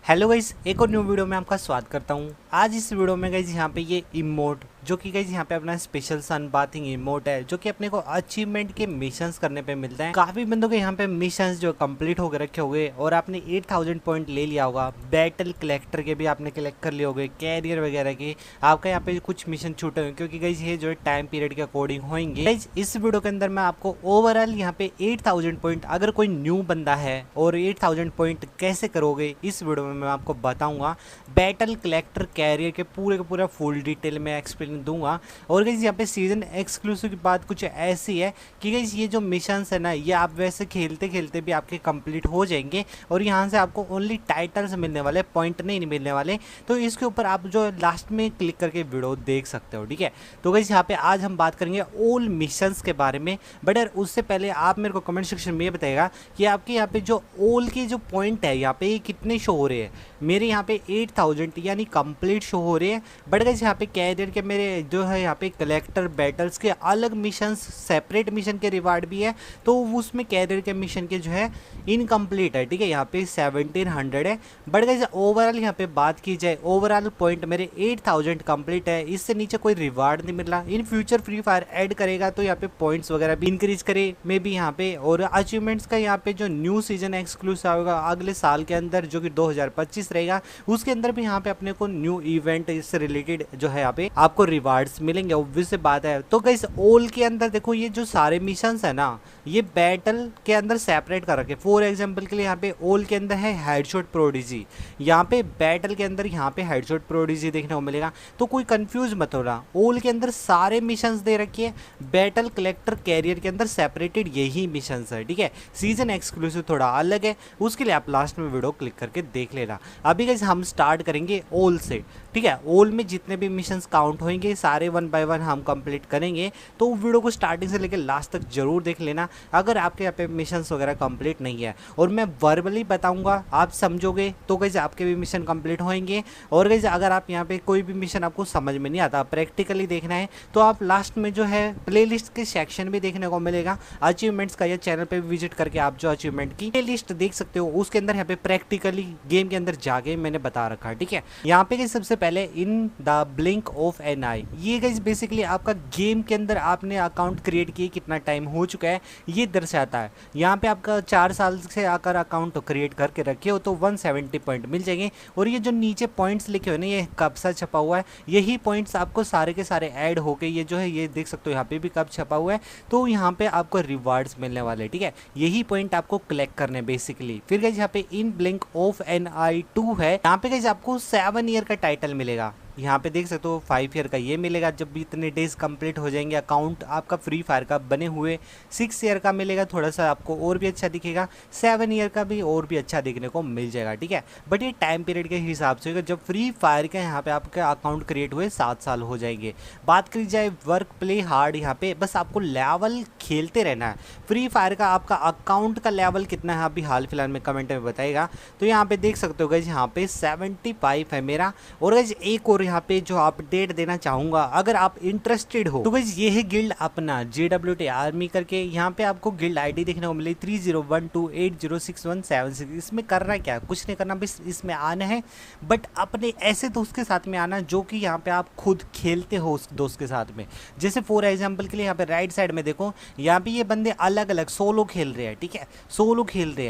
Hello guys, एक और new video में आपका स्वागत करता हूँ। आज इस वीडियो में गाइस यहाँ पे ये इमोट जो कि गाइस यहाँ पे अपना स्पेशल सन बाथिंग इमोट है, जो कि अपने को अचीवमेंट के मिशंस करने पे मिलता है। काफी बंदों के यहाँ पे मिशंस जो कंप्लीट होकर रखे होंगे और आपने 8000 पॉइंट ले लिया होगा। बैटल कलेक्टर के भी आपने कलेक्ट कर लिए होंगे, कैरियर वगैरह के आपका यहाँ पे कुछ मिशन छूटे हुए, क्योंकि गाइस ये जो है टाइम पीरियड के अकॉर्डिंग होंगे। गाइस इस वीडियो के अंदर मैं आपको ओवरऑल यहाँ पे 8000 पॉइंट, अगर कोई न्यू बंदा है और 8000 पॉइंट कैसे करोगे इस वीडियो में मैं आपको बताऊंगा। बैटल कलेक्टर कैरियर के पूरा फुल डिटेल में एक्सप्लेन दूंगा। और गाइस यहाँ पे सीजन एक्सक्लूसिव की बात कुछ ऐसी है कि गाइस ये जो मिशंस है ना, ये आप वैसे खेलते खेलते भी आपके कंप्लीट हो जाएंगे और यहाँ से आपको ओनली टाइटल्स मिलने वाले, पॉइंट नहीं मिलने वाले। तो इसके ऊपर आप जो लास्ट में क्लिक करके वीडियो देख सकते हो, ठीक है। तो गाइस यहाँ पे आज हम बात करेंगे ऑल मिशंस के बारे में। बट यार उससे पहले आप मेरे को कमेंट सेक्शन में ये बताएगा कि आपके यहाँ पे जो ऑल के जो पॉइंट है यहाँ पे ये कितने शो हो रहे हैं। मेरे यहाँ पे 8000 यानी कंप्लीट शो हो रहे हैं। बट गाइस यहाँ पे कैरियर के मेरे जो है यहाँ पे कलेक्टर बैटल्स के अलग मिशंस, सेपरेट मिशन के रिवार्ड भी है, तो उसमें कैरियर के मिशन के जो है इनकम्प्लीट है, ठीक है। यहाँ पे 1700 है। बट गाइस ओवरऑल यहाँ पे बात की जाए, ओवरऑल पॉइंट मेरे 8000 कंप्लीट है। इससे नीचे कोई रिवार्ड नहीं मिल रहा। In future free fire add करेगा तो यहाँ पे पॉइंट्स वगैरह भी इंक्रीज करे मे भी यहाँ पे। और अचीवमेंट्स का यहाँ पे जो न्यू सीजन एक्सक्लूसिव होगा अगले साल के अंदर, जो कि 2025 रहेगा, उसके अंदर भी यहाँ पे अपने को न्यू इवेंट इससे रिलेटेड जो है यहाँ पे आपको रिवार्ड्स मिलेंगे। ऑब्वियस बात है। तो गाइस ऑल के अंदर देखो, ये जो सारे मिशंस है ना, ये बैटल के अंदर सेपरेट कर रखे। फॉर एग्जांपल के लिए यहाँ पे ऑल के अंदर है हेडशॉट प्रोडिजी, यहाँ पे बैटल के अंदर यहाँ पे हेडशॉट प्रोडिजी देखने को मिलेगा। तो कोई कंफ्यूज मत हो रहा, ऑल के अंदर सारे मिशंस दे रखी है, बैटल कलेक्टर कैरियर के अंदर सेपरेटेड यही मिशंस है, ठीक है। सीजन एक्सक्लूसिव थोड़ा अलग है, उसके लिए आप लास्ट में वीडियो क्लिक करके देख लेना। अभी गाइस हम स्टार्ट करेंगे ऑल से, ठीक है। ऑल में जितने भी मिशंस काउंट होंगे सारे 1 बाय 1 हम कंप्लीट करेंगे। तो वीडियो को स्टार्टिंग से लेकर लास्ट तक जरूर देख लेना अगर आपके यहाँ पे मिशंस वगैरह कंप्लीट नहीं है। और मैं वर्बली बताऊंगा, आप समझोगे तो गाइस आपके भी मिशन कंप्लीट होंगे। और गाइस अगर आप यहाँ पे कोई भी मिशन आपको समझ में नहीं आता, प्रैक्टिकली देखना है, तो आप लास्ट में जो है प्लेलिस्ट के सेक्शन भी देखने को मिलेगा अचीवमेंट्स का। या चैनल पे विजिट करके आप जो अचीवमेंट की प्लेलिस्ट देख सकते हो, उसके अंदर यहाँ पे प्रैक्टिकली गेम के अंदर जाके मैंने बता रखा है, ठीक है। यहाँ पे गाइस सबसे पहले in the blink of an eye, ये गाइस बेसिकली आपका गेम के अंदर आपने अकाउंट क्रिएट किए कितना टाइम हो चुका है ये दर्शाता है। यहाँ पे आपका 4 साल से आकर अकाउंट क्रिएट करके रखे हो तो 170 पॉइंट मिल जाएंगे। और ये जो नीचे पॉइंट्स लिखे हुए ना, ये कब सा छपा हुआ है, यही पॉइंट्स आपको सारे के सारे ऐड होके ये जो है ये देख सकते हो यहाँ पे भी कब छपा हुआ है। तो यहाँ पे आपको रिवार्ड्स मिलने वाले, ठीक है। यही पॉइंट आपको कलेक्ट करने बेसिकली। फिर गाइस यहाँ पे इन ब्लिंक ऑफ एन आई 2 है, यहाँ पे गाइस आपको 7 ईयर का टाइटल मिलेगा। यहाँ पे देख सकते हो 5 ईयर का ये मिलेगा जब भी इतने डेज कंप्लीट हो जाएंगे अकाउंट आपका फ्री फायर का बने हुए। 6 ईयर का मिलेगा, थोड़ा सा आपको और भी अच्छा दिखेगा। 7 ईयर का भी और भी अच्छा देखने को मिल जाएगा, ठीक है। बट ये टाइम पीरियड के हिसाब से होगा, जब फ्री फायर के यहाँ पे आपका अकाउंट क्रिएट हुए 7 साल हो जाएंगे। बात करी जाए वर्क प्ले हार्ड, यहाँ पे बस आपको लेवल खेलते रहना है। फ्री फायर का आपका अकाउंट का लेवल कितना है अभी हाल फिलहाल में कमेंट में बताएगा। तो यहाँ पे देख सकते हो गाइस, यहाँ पे 75 है मेरा। और गाइस एक और यहाँ पे जो अपडेट देना चाहूंगा, अगर आप इंटरेस्टेड हो तो गाइस ये है गिल्ड अपना JWT आर्मी करके। यहाँ पे आपको गिल्ड आईडी देखने को मिली 3012806176। इसमें करना क्या, कुछ नहीं करना, बस इसमें आना है। बट अपने ऐसे दोस्त के साथ में आना जो कि यहाँ पे आप खुद खेलते हो उस दोस्त के साथ में। जैसे फॉर एग्जाम्पल के लिए यहाँ पे राइट साइड में देखो, यहाँ पे ये बंदे अलग अलग सोलो खेल रहे हैं, ठीक है। सोलो खेल रहे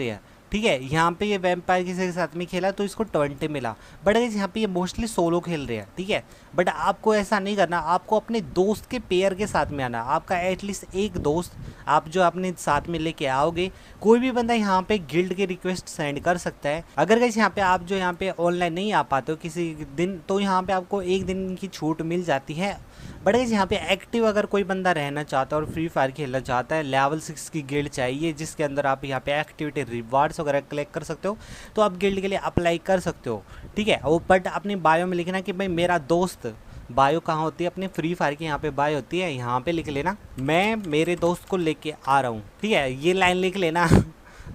हैं, ठीक है। यहाँ पे ये वैम्पायर किसी के साथ में खेला तो इसको 20 मिला। बट यहाँ पे ये मोस्टली सोलो खेल रहे हैं, ठीक है। बट आपको ऐसा नहीं करना, आपको अपने दोस्त के पेयर के साथ में आना। आपका एटलीस्ट एक दोस्त आप जो अपने साथ में लेके आओगे। कोई भी बंदा यहाँ पे गिल्ड के रिक्वेस्ट सेंड कर सकता है। अगर गाइस यहाँ पे आप जो यहाँ पे ऑनलाइन नहीं आ पाते हो किसी दिन, तो यहाँ पे आपको 1 दिन की छूट मिल जाती है। बट गाइस यहाँ पे एक्टिव अगर कोई बंदा रहना चाहता है और फ्री फायर खेलना चाहता है, लेवल 6 की गिल्ड चाहिए जिसके अंदर आप यहाँ पे एक्टिविटी रिवार्ड्स वगैरह कलेक्ट कर सकते हो, तो आप गिल्ड के लिए अप्लाई कर सकते हो, ठीक है। और बट अपनी बायो में लिखना कि भाई मेरा दोस्त, बायो कहाँ होती है, अपने फ्री फायर की यहाँ पे बायो होती है, यहाँ पे लिख लेना मैं मेरे दोस्त को लेके आ रहा हूँ, ठीक है। ये लाइन लिख लेना।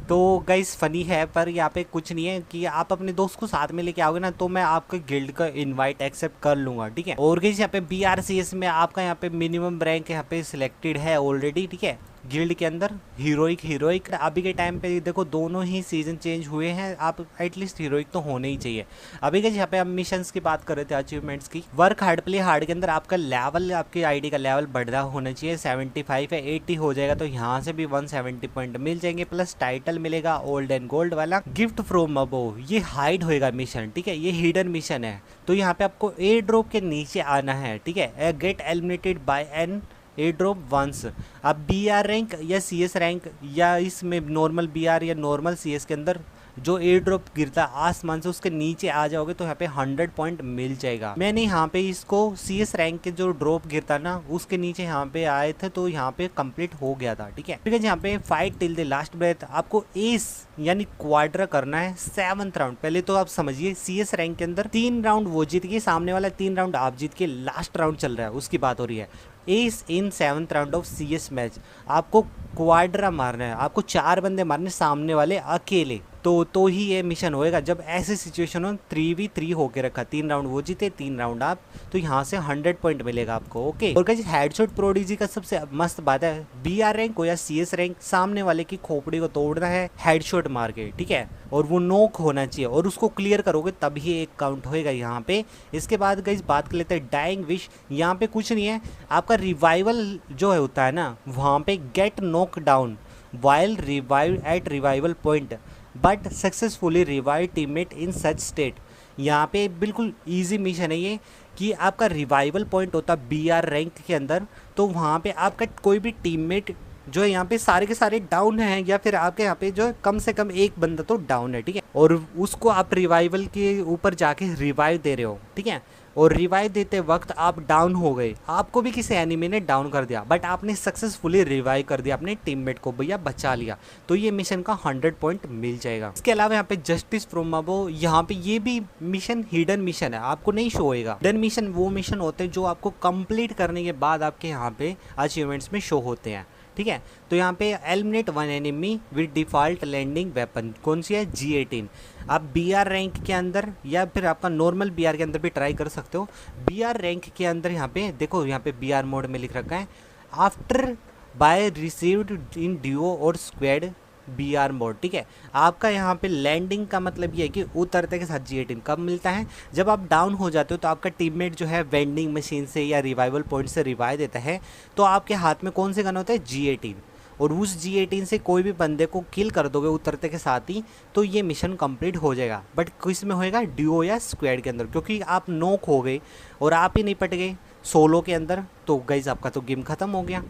तो गाइस फनी है, पर यहाँ पे कुछ नहीं है कि आप अपने दोस्त को साथ में लेके आओगे ना, तो मैं आपके गिल्ड का इनवाइट एक्सेप्ट कर लूँगा, ठीक है। और गाइस यहाँ पे BRCS में आपका यहाँ पे मिनिमम रैंक यहाँ पे सिलेक्टेड है ऑलरेडी, ठीक है। गिल्ड के अंदर हीरोइक अभी के टाइम पे देखो दोनों ही सीजन चेंज हुए हैं, आप एटलीस्ट हीरोइक तो होने ही चाहिए। अभी के यहाँ पे हम मिशंस की बात कर रहे थे, अचीवमेंट्स की। वर्क हार्ड प्ले हार्ड के अंदर आपका लेवल, आपकी आईडी का लेवल बढ़ा होना चाहिए। 75 है, 80 हो जाएगा तो यहाँ से भी 170 पॉइंट मिल जाएंगे, प्लस टाइटल मिलेगा ओल्ड एंड गोल्ड वाला। गिफ्ट फ्रॉम अबोव, ये हाइड होएगा मिशन, ठीक है, ये हिडन मिशन है। तो यहाँ पे आपको एयर ड्रॉप के नीचे आना है, ठीक है। Get eliminated by an air drop once. आप BR रैंक या CS रैंक या इसमें नॉर्मल BR या नॉर्मल CS के अंदर जो एयर ड्रॉप गिरता है आसमान से उसके नीचे आ जाओगे तो यहाँ पे 100 पॉइंट मिल जाएगा। मैंने यहाँ पे इसको CS रैंक के जो ड्रॉप गिरता ना उसके नीचे यहाँ पे आए थे तो यहाँ पे कंप्लीट हो गया था, ठीक है। फिर यहाँ पे fight till the last breath, आपको एस यानी क्वाड्रा करना है 7th राउंड। पहले तो आप समझिए CS रैंक के अंदर 3 राउंड वो जीत के, सामने वाला 3 राउंड आप जीत के, लास्ट राउंड चल रहा है उसकी बात हो रही है। S in 7th round of CS match, आपको क्वाड्रा मारना है, आपको 4 बंदे मारने सामने वाले अकेले, तो ही ये मिशन होएगा। जब ऐसी सिचुएशन हो 3v3 होके रखा, 3 राउंड वो जीते 3 राउंड आप, तो यहाँ से 100 पॉइंट मिलेगा आपको, ओके। और गाइस हेडशॉट प्रोडीजी का सबसे मस्त बात है, BR रैंक हो या CS रैंक, सामने वाले की खोपड़ी को तोड़ना है हेडशॉट मार के, ठीक है, और वो नोक होना चाहिए और उसको क्लियर करोगे तभी एक काउंट होएगा यहाँ पे। इसके बाद गाइस बात कर लेते हैं डाइंग विश। यहाँ पे कुछ नहीं है, आपका रिवाइवल जो है होता है ना, वहाँ पे get knock down while revive at revival point but successfully revive teammate in such state. यहाँ पे बिल्कुल इजी मिशन है ये कि आपका रिवाइवल पॉइंट होता है BR रैंक के अंदर, तो वहाँ पे आपका कोई भी टीममेट जो है यहाँ पे सारे के सारे डाउन हैं या फिर आपके यहाँ पे जो है कम से कम एक बंदा तो डाउन है, ठीक है, और उसको आप रिवाइवल के ऊपर जाके रिवाइव दे रहे हो, ठीक है, और रिवाइव देते वक्त आप डाउन हो गए, आपको भी किसी एनिमी ने डाउन कर दिया बट आपने सक्सेसफुली रिवाइव कर दिया अपने टीममेट को, भैया बचा लिया, तो ये मिशन का 100 पॉइंट मिल जाएगा। इसके अलावा यहाँ पे जस्टिस फ्रॉम अबोव, यहाँ पे ये भी मिशन हिडन मिशन है, आपको नहीं शो होएगा। हिडन मिशन वो मिशन होते हैं जो आपको कंप्लीट करने के बाद आपके यहाँ पे अचीवमेंट्स में शो होते हैं, ठीक है। तो यहाँ पे eliminate 1 enemy with default landing weapon, कौन सी है, G18। आप BR रैंक के अंदर या फिर आपका नॉर्मल BR के अंदर भी ट्राई कर सकते हो। BR रैंक के अंदर यहाँ पे देखो, यहाँ पे BR मोड में लिख रखा है after bye received in duo और स्क्वाड BR मोड, ठीक है। आपका यहाँ पे लैंडिंग का मतलब ये है कि उतरते के साथ G18 कब मिलता है, जब आप डाउन हो जाते हो तो आपका टीममेट जो है वेंडिंग मशीन से या रिवाइवल पॉइंट से रिवाइव देता है, तो आपके हाथ में कौन से गन होता है, G18, और उस G18 से कोई भी बंदे को किल कर दोगे उतरते के साथ ही, तो ये मिशन कंप्लीट हो जाएगा। बट किस में होएगा, ड्यूओ या स्क्वाड के अंदर, क्योंकि आप नॉक हो गए और आप ही निपट गए सोलो के अंदर, तो गाइस आपका तो गेम खत्म हो गया।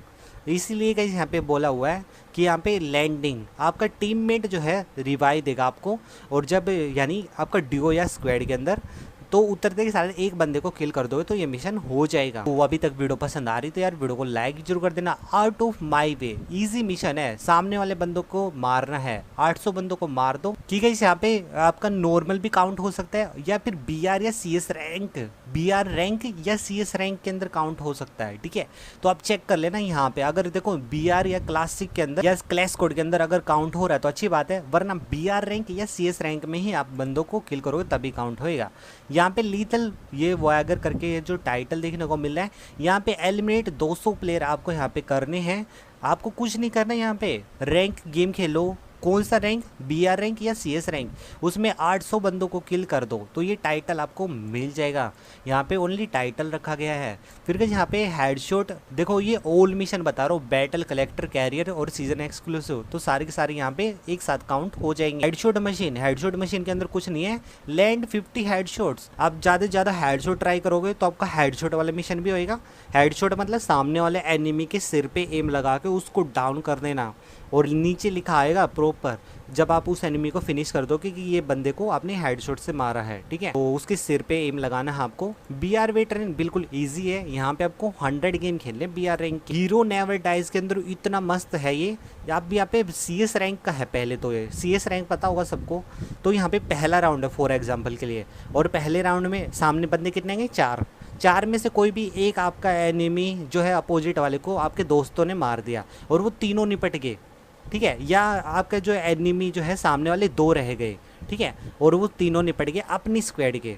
इसीलिए गाइस यहाँ पे बोला हुआ है कि यहाँ पे लैंडिंग आपका टीममेट जो है रिवाइव देगा आपको, और जब यानी आपका ड्यूओ या स्क्वाड के अंदर तो उतरते के साथ एक बंदे को किल कर दोगे तो ये मिशन हो जाएगा। तो अभी तक वीडियो पसंद आ रही तो यार वीडियो को लाइक जरूर कर देना। Out of my way, easy mission है, सामने वाले बंदों को मारना है, 800 बंदों को मार दो, ठीक है। यहाँ पे आपका नॉर्मल भी काउंट हो सकता है या फिर BR या CS रैंक, BR रैंक या CS रैंक के अंदर काउंट हो सकता है, ठीक है। तो आप चेक कर लेना यहाँ पे, अगर देखो BR या क्लासिक के अंदर या क्लैश कोड के अंदर अगर काउंट हो रहा है तो अच्छी बात है, वरना BR रैंक या CS रैंक में ही आप बंदों को किल करोगे तभी काउंट होएगा। यहाँ पे लीथल ये वॉयगर करके जो टाइटल देखने को मिल रहा है, यहाँ पे एलिमिनेट 200 प्लेयर आपको यहाँ पे करने हैं। आपको कुछ नहीं करना है, यहाँ पे रैंक गेम खेलो, कौन सा रैंक, BR रैंक या CS रैंक, उसमें 800 बंदों को किल कर दो तो ये टाइटल आपको मिल जाएगा। यहाँ पे ओनली टाइटल रखा गया है। फिर यहाँ पे हेडशॉट देखो, ये ओल्ड मिशन बता रहा हूँ, बैटल कलेक्टर कैरियर और सीजन एक्सक्लूसिव, तो सारे के सारे यहाँ पे एक साथ काउंट हो जाएंगे। हेडशॉट मशीन के अंदर कुछ नहीं है, लैंड 50 हेडशॉट्स। आप ज़्यादा से ज़्यादा हेडशॉट ट्राई करोगे तो आपका हेडशॉट वाला मिशन भी होएगा। हेडशॉट मतलब सामने वाले एनिमी के सिर पे एम लगा के उसको डाउन कर देना, और नीचे लिखा आएगा प्रॉपर जब आप उस एनिमी को फिनिश कर दो कि ये बंदे को आपने हेडशॉट से मारा है, ठीक है, तो उसके सिर पे एम लगाना है आपको। BR वेटरन बिल्कुल इजी है, यहाँ पे आपको 100 गेम खेलने BR rank. Hero never dies के अंदर इतना मस्त है ये। आप यहाँ पे CS रैंक का है, पहले तो ये CS रैंक पता होगा सबको। तो यहाँ पे पहला राउंड है फॉर एग्जाम्पल के लिए, और पहले राउंड में सामने बंदे कितने हैं, 4 में से कोई भी एक आपका एनिमी जो है अपोजिट वाले को आपके दोस्तों ने मार दिया और वो तीनों निपट गए, ठीक है, या आपका जो एनिमी जो है सामने वाले 2 रह गए, ठीक है, और वो तीनों निपट गए अपनी स्क्वाड के,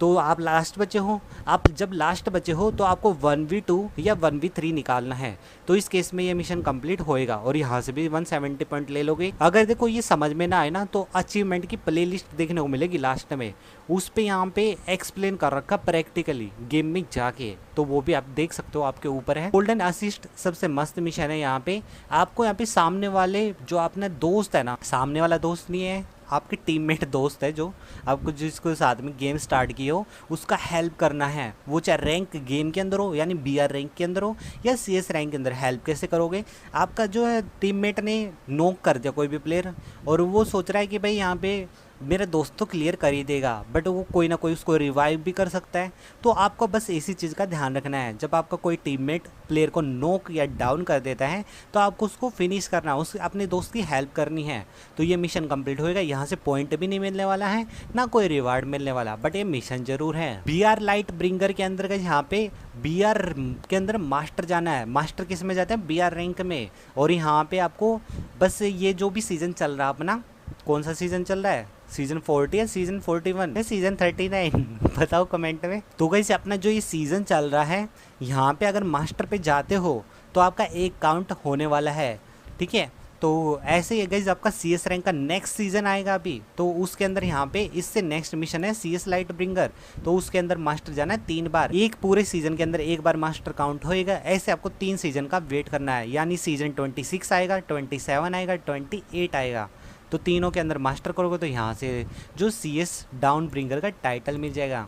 तो आप लास्ट बचे हो, आप जब लास्ट बचे हो तो आपको 1v2 या 1v3 निकालना है। तो इस केस में ये मिशन कंप्लीट होएगा और यहाँ से भी 170 पॉइंट ले लोगे। अगर देखो ये समझ में ना आए ना तो अचीवमेंट की प्ले लिस्ट देखने को मिलेगी लास्ट में, उस पे यहाँ पे एक्सप्लेन कर रखा प्रैक्टिकली गेम में जाके, तो वो भी आप देख सकते हो, आपके ऊपर है। गोल्डन असिस्ट सबसे मस्त मिशन है यहाँ पे। आपको यहाँ पे सामने वाले जो अपना दोस्त है ना, सामने वाला दोस्त नहीं है, आपके टीममेट दोस्त है जो आपको जिसको साथ में गेम स्टार्ट की हो, उसका हेल्प करना है। वो चाहे रैंक गेम के अंदर हो यानी BR रैंक के अंदर हो या CS रैंक के अंदर। हेल्प कैसे करोगे, आपका जो है टीममेट ने नॉक कर दिया कोई भी प्लेयर और वो सोच रहा है कि भाई यहाँ पे मेरा दोस्त तो क्लियर कर ही देगा, बट वो कोई ना कोई उसको रिवाइव भी कर सकता है। तो आपको बस इसी चीज़ का ध्यान रखना है, जब आपका कोई टीममेट प्लेयर को नॉक या डाउन कर देता है तो आपको उसको फिनिश करना है, उस अपने दोस्त की हेल्प करनी है। तो ये मिशन कंप्लीट होएगा। यहाँ से पॉइंट भी नहीं मिलने वाला है ना कोई रिवार्ड मिलने वाला, बट ये मिशन जरूर है। BR लाइट ब्रिंगर के अंदर का यहाँ पे BR के अंदर मास्टर जाना है। मास्टर किस में जाते हैं, BR रैंक में। और यहाँ पे आपको बस ये जो भी सीजन चल रहा है अपना, कौन सा सीजन चल रहा है, सीजन 40 या सीजन 41 या सीजन 39 बताओ कमेंट में। तो गाइस अपना जो ये सीजन चल रहा है, यहाँ पे अगर मास्टर पे जाते हो तो आपका एक काउंट होने वाला है, ठीक है। तो ऐसे ही गाइस आपका CS रैंक का नेक्स्ट सीजन आएगा अभी, तो उसके अंदर यहाँ पे इससे नेक्स्ट मिशन है CS लाइट ब्रिंगर। तो उसके अंदर मास्टर जाना है 3 बार, एक पूरे सीजन के अंदर 1 बार मास्टर काउंट होएगा। ऐसे आपको 3 सीजन का वेट करना है, यानी सीजन 26 आएगा, 27 आएगा, 28 आएगा। तो तीनों के अंदर मास्टर करोगे तो यहाँ से जो CS डाउन ब्रिंगर का टाइटल मिल जाएगा।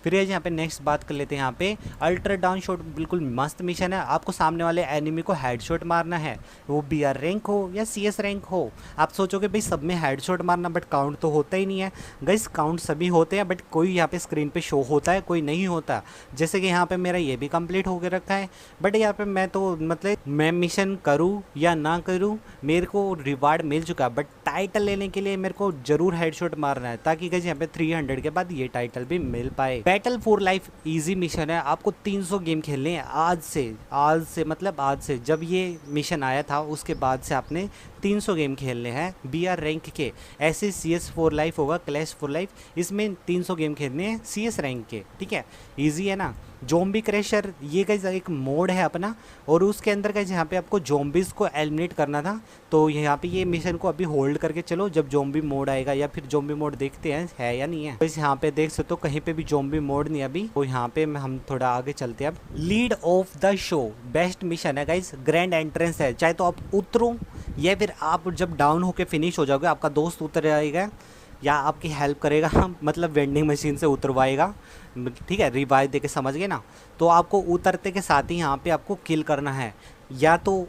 फिर यहाँ पे नेक्स्ट बात कर लेते हैं। यहाँ पे अल्ट्रा डाउन शॉट बिल्कुल मस्त मिशन है। आपको सामने वाले एनिमी को हेडशॉट मारना है, वो BR रैंक हो या CS रैंक हो। आप सोचोगे भाई सब में हेडशॉट मारना, बट काउंट तो होता ही नहीं है गाइस। काउंट सभी होते हैं, बट कोई यहाँ पे स्क्रीन पे शो होता है, कोई नहीं होता। जैसे कि यहाँ पे मेरा ये भी कंप्लीट होकर रखा है, बट यहाँ पे मैं तो मतलब मैं मिशन करूँ या ना करूँ मेरे को रिवार्ड मिल चुका है, बट टाइटल लेने के लिए मेरे को जरूर हेडशॉट मारना है, ताकि गाइस यहाँ पे 300 के बाद ये टाइटल भी मिल पाए। Battle for life easy mission है। आपको 300 गेम खेलने हैं आज से मतलब आज से जब ये मिशन आया था उसके बाद से आपने 300 गेम खेलने हैं BR रैंक के। ऐसे CS फॉर लाइफ होगा, क्लैश फॉर लाइफ, इसमें 300 गेम खेलने हैं CS रैंक के, ठीक है। इजी है ना। ज़ॉम्बी क्रैशर ये गाइस एक मोड है अपना, और उसके अंदर गाइस यहाँ पे आपको ज़ॉम्बीज़ को एलिमिनेट करना था। तो यहाँ पे ये मिशन को अभी होल्ड करके चलो, जब ज़ॉम्बी मोड आएगा या फिर ज़ॉम्बी मोड देखते हैं है या नहीं है। तो यहाँ पे देख सकते हो कहीं पे भी ज़ॉम्बी मोड नहीं अभी। तो यहाँ पे हम थोड़ा आगे चलते हैं। अब lead of the show best mission है गाइस, ग्रैंड एंट्रेंस है। चाहे तो आप उतरो या फिर आप जब डाउन होके फिनिश हो जाओगे, आपका दोस्त उतर जाएगा या आपकी हेल्प करेगा मतलब वेंडिंग मशीन से उतरवाएगा, ठीक है, रिवाइव देके, समझ गए ना। तो आपको उतरते के साथ ही यहाँ पे आपको किल करना है, या तो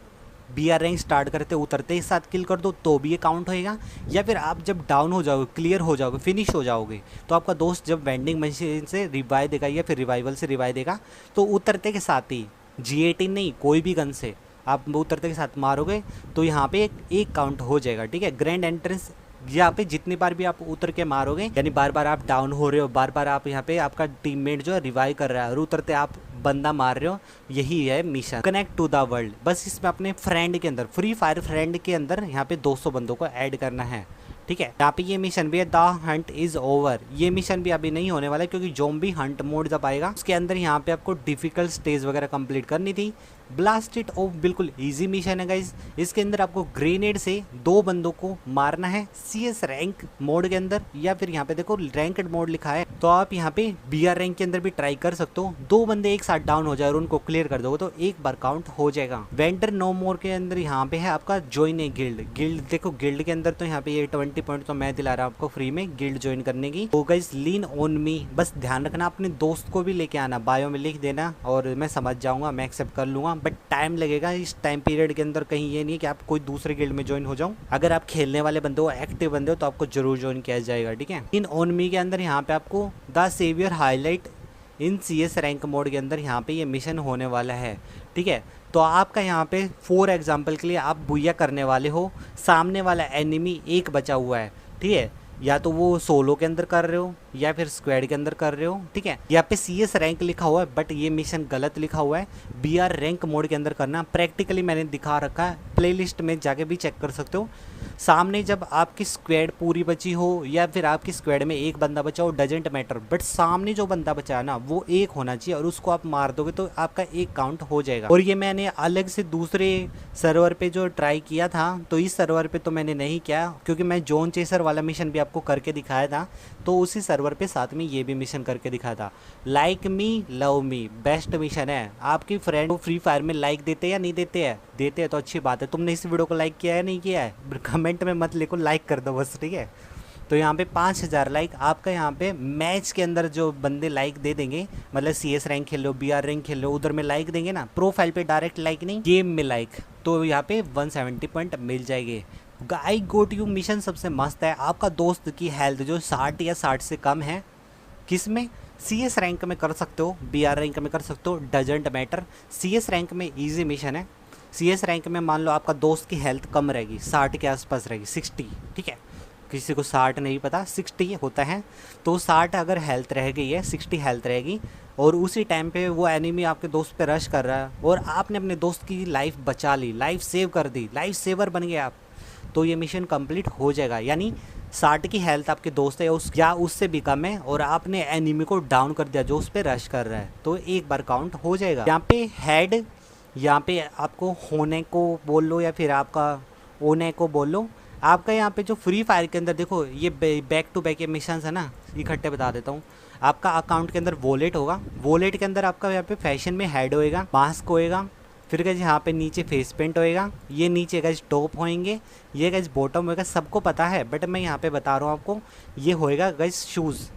BR रैंक स्टार्ट करते उतरते ही साथ किल कर दो तो भी ये काउंट होएगा, या फिर आप जब डाउन हो जाओगे, क्लियर हो जाओगे, फिनिश हो जाओगे, तो आपका दोस्त जब वेंडिंग मशीन से रिवाइव देगा या फिर रिवाइवल से रिवाइव देगा, तो उतरते के साथ ही G18 नहीं कोई भी गन से आप उतरते के साथ मारोगे तो यहाँ पे एक काउंट हो जाएगा, ठीक है। ग्रैंड एंट्रेंस यहाँ पे जितनी बार भी आप उतर के मारोगे, यानी बार बार आप डाउन हो रहे हो, बार बार आप यहाँ पे आपका टीममेट जो है रिवाइव कर रहा है और उतरते आप बंदा मार रहे हो, यही है mission. Connect to the world, बस इसमें अपने फ्रेंड के अंदर, फ्री फायर फ्रेंड के अंदर यहाँ पे 200 बंदों को ऐड करना है, ठीक है। यहाँ पे ये मिशन भी है, द हंट इज ओवर। ये मिशन भी अभी नहीं होने वाला है क्योंकि ज़ॉम्बी हंट मोड जब आएगा उसके अंदर यहाँ पे आपको डिफिकल्ट स्टेज वगैरह कंप्लीट करनी थी। ब्लास्ट इट ऑफ बिल्कुल इजी मिशन है गाइज। इसके अंदर आपको ग्रेनेड से 2 बंदों को मारना है CS रैंक मोड के अंदर, या फिर यहाँ पे देखो रैंकड मोड लिखा है, तो आप यहाँ पे BR रैंक के अंदर भी ट्राई कर सकते हो। 2 बंदे एक साथ डाउन हो जाए और उनको क्लियर कर दोगे तो एक बार काउंट हो जाएगा। वेंडर नो मोर के अंदर यहाँ पे है आपका ज्वाइन ए गिल्ड। देखो गिल्ड के अंदर तो यहाँ पे ये 20 पॉइंट तो मैं दिला रहा हूँ आपको फ्री में गिल्ड ज्वाइन करने की। तो गाइज लीन ऑन मी, बस ध्यान रखना अपने दोस्त को भी लेके आना, बायो में लिख देना और मैं समझ जाऊंगा, मैं एक्सेप्ट कर लूंगा, बट टाइम लगेगा। इस टाइम पीरियड के अंदर कहीं ये नहीं कि आप कोई दूसरे गिल्ड में ज्वाइन हो जाओ। अगर आप खेलने वाले बंदे हो, एक्टिव बंदे हो, तो आपको जरूर ज्वाइन किया जाएगा, ठीक है। इन ऑन मी के अंदर यहाँ पे आपको the saviour highlight in CS rank mode के अंदर यहाँ पे ये मिशन होने वाला है, ठीक है। तो आपका यहाँ पे फॉर एग्जाम्पल के लिए आप बुया करने वाले हो, सामने वाला एनिमी एक बचा हुआ है, ठीक है। या तो वो सोलो के अंदर कर रहे हो या फिर स्क्वाड के अंदर कर रहे हो, ठीक है। यहाँ पे CS रैंक लिखा हुआ है बट ये मिशन गलत लिखा हुआ है, BR रैंक मोड के अंदर करना। प्रैक्टिकली मैंने दिखा रखा है, प्लेलिस्ट में जाके भी चेक कर सकते हो। सामने जब आपकी स्क्वाड पूरी बची हो या फिर आपकी स्क्वाड में एक बंदा बचा हो, डजेंट मैटर, बट सामने जो बंदा बचा है ना वो एक होना चाहिए और उसको आप मार दोगे तो आपका एक काउंट हो जाएगा। और ये मैंने अलग से दूसरे सर्वर पे जो ट्राई किया था, तो इस सर्वर पे तो मैंने नहीं किया क्योंकि मैं जोन चेसर वाला मिशन भी आपको करके दिखाया था, तो उसी सर्वर पे साथ में ये भी मिशन करके दिखाया था। Like me love me best mission है। आपकी फ्रेंड को फ्री फायर में लाइक देते हैं या नहीं देते हैं? देते हैं तो अच्छी बात है। तुमने इस वीडियो को लाइक किया है नहीं किया है कमेंट में मत लिखो, लाइक कर दो बस, ठीक है। तो यहाँ पे 5000 लाइक आपका यहाँ पे मैच के अंदर जो बंदे लाइक दे देंगे, मतलब CS रैंक खेल लो, BR रैंक खेल लो, उधर में लाइक देंगे ना, प्रोफाइल पे डायरेक्ट लाइक नहीं, गेम में लाइक, तो यहाँ पे 170 पॉइंट मिल जाएंगे। आई गोट यू मिशन सबसे मस्त है। आपका दोस्त की हेल्थ जो 60 या 60 से कम है, किस में? CS रैंक में कर सकते हो, BR रैंक में कर सकते हो, डजेंट मैटर। CS रैंक में ईजी मिशन है। CS रैंक में मान लो आपका दोस्त की हेल्थ कम रहेगी, 60 के आसपास रहेगी, 60, ठीक है। किसी को 60 नहीं पता, 60 होता है। तो 60 अगर हेल्थ रह गई है, 60 हेल्थ रहेगी और उसी टाइम पे वो एनिमी आपके दोस्त पे रश कर रहा है और आपने अपने दोस्त की लाइफ बचा ली, लाइफ सेव कर दी, लाइफ सेवर बन गए आप, तो ये मिशन कंप्लीट हो जाएगा। यानी 60 की हेल्थ आपके दोस्त है या उससे भी कम है और आपने एनिमी को डाउन कर दिया जो उस पर रश कर रहा है, तो एक बार काउंट हो जाएगा। यहाँ पे हेड, यहाँ पे आपको होने को बोल लो या फिर आपका ओने को बोल लो। आपका यहाँ पे जो फ्री फायर के अंदर देखो ये बैक टू बैक ये मिशन है ना, इकट्ठे बता देता हूँ। आपका अकाउंट के अंदर वॉलेट होगा, वॉलेट के अंदर आपका यहाँ पे फैशन में हेड होएगा, मास्क होएगा, फिर गैस यहाँ पे नीचे फेस पेंट होएगा, ये नीचे गैस टॉप होएंगे, ये गैस बॉटम होएगा, सबको पता है बट मैं यहाँ पे बता रहा हूँ आपको। ये होएगा गैस शूज़।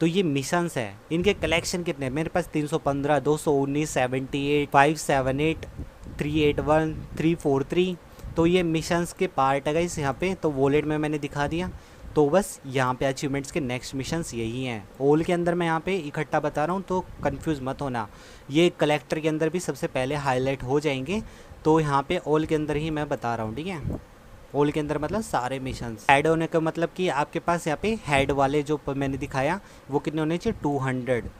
तो ये मिशंस है, इनके कलेक्शन कितने? मेरे पास 315, 219, 78, 578, 381, 343। तो ये मिशंस के पार्ट है गाइस यहाँ पे। तो वॉलेट में मैंने दिखा दिया। तो बस यहाँ पे अचीवमेंट्स के नेक्स्ट मिशंस यही हैं। ऑल के अंदर मैं यहाँ पे इकट्ठा बता रहा हूँ, तो कंफ्यूज मत होना। ये कलेक्टर के अंदर भी सबसे पहले हाईलाइट हो जाएंगे, तो यहाँ पे ऑल के अंदर ही मैं बता रहा हूँ, ठीक है। ऑल के अंदर मतलब सारे मिशंस। हेड होने का मतलब कि आपके पास यहाँ पे हेड वाले जो मैंने दिखाया वो कितने होने चाहिए? 200।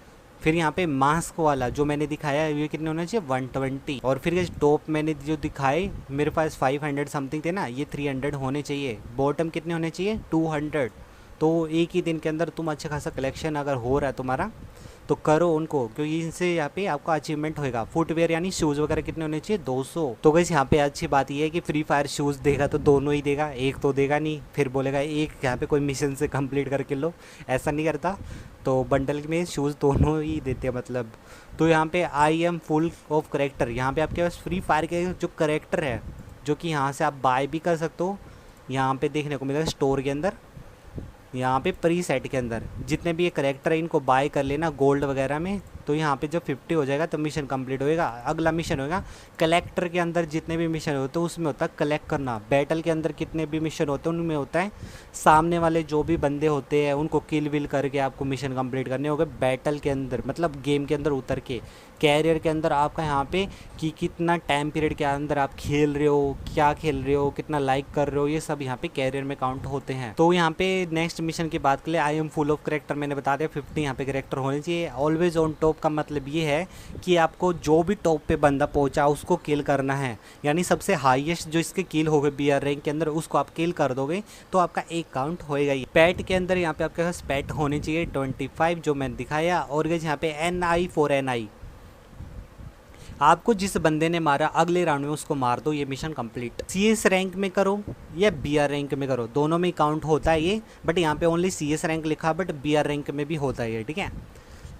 फिर यहाँ पे मास्क वाला जो मैंने दिखाया ये कितने होने चाहिए? 120। और फिर ये टॉप मैंने जो दिखाए मेरे पास 500 समथिंग थे ना, ये 300 होने चाहिए। बॉटम कितने होने चाहिए? 200। तो एक ही दिन के अंदर तुम अच्छा खासा कलेक्शन अगर हो रहा है तुम्हारा तो करो उनको, क्योंकि इनसे यहाँ पे आपका अचीवमेंट होएगा। फुटवेयर यानी शूज़ वगैरह कितने होने चाहिए? 200। तो गाइस यहाँ पे अच्छी बात ये है कि फ्री फायर शूज़ देगा तो दोनों ही देगा, एक तो देगा नहीं, फिर बोलेगा एक यहाँ पे कोई मिशन से कंप्लीट करके लो, ऐसा नहीं करता। तो बंडल में शूज़ दोनों ही देते हैं मतलब। तो यहाँ पे I am full of character, यहाँ पे आपके पास फ्री फायर के जो करेक्टर है जो कि यहाँ से आप बाय भी कर सकते हो, यहाँ पे देखने को मिलेगा स्टोर के अंदर। यहाँ पे प्री सेट के अंदर जितने भी ये करेक्टर है इनको बाय कर लेना गोल्ड वगैरह में। तो यहाँ पे जब 50 हो जाएगा तो मिशन कंप्लीट होएगा। अगला मिशन होगा कलेक्टर के अंदर, जितने भी मिशन होते हैं उसमें होता है कलेक्ट करना। बैटल के अंदर कितने भी मिशन होते हैं उनमें होता है सामने वाले जो भी बंदे होते हैं उनको किल विल करके आपको मिशन कंप्लीट करने होंगे बैटल के अंदर, मतलब गेम के अंदर उतर के। कैरियर के अंदर आपका यहाँ पे कि कितना टाइम पीरियड के अंदर आप खेल रहे हो, क्या खेल रहे हो, कितना लाइक कर रहे हो, ये सब यहाँ पे कैरियर में काउंट होते हैं। तो यहाँ पे नेक्स्ट मिशन की बात करें, I am full of character मैंने बता दिया 50 यहाँ पे करेक्टर होने चाहिए। ऑलवेज ऑन टॉप का मतलब ये है कि आपको जो भी टॉप पे बंदा पहुंचा उसको किल करना है, यानी सबसे हाईएस्ट जो इसके किल हो गए BR रैंक के अंदर उसको आप किल कर दोगे तो आपका एक काउंट होएगा ही। पैट के अंदर यहाँ पे आपके पास पैट होने चाहिए 25 जो मैंने दिखाया। और यहाँ पे NI for NI, आपको जिस बंदे ने मारा अगले राउंड में उसको मार दो, ये मिशन कंप्लीट। CS रैंक में करो या BR रैंक में करो, दोनों में काउंट होता है ये, बट यहाँ पे ओनली CS रैंक लिखा बट BR रैंक में भी होता है ये, ठीक है।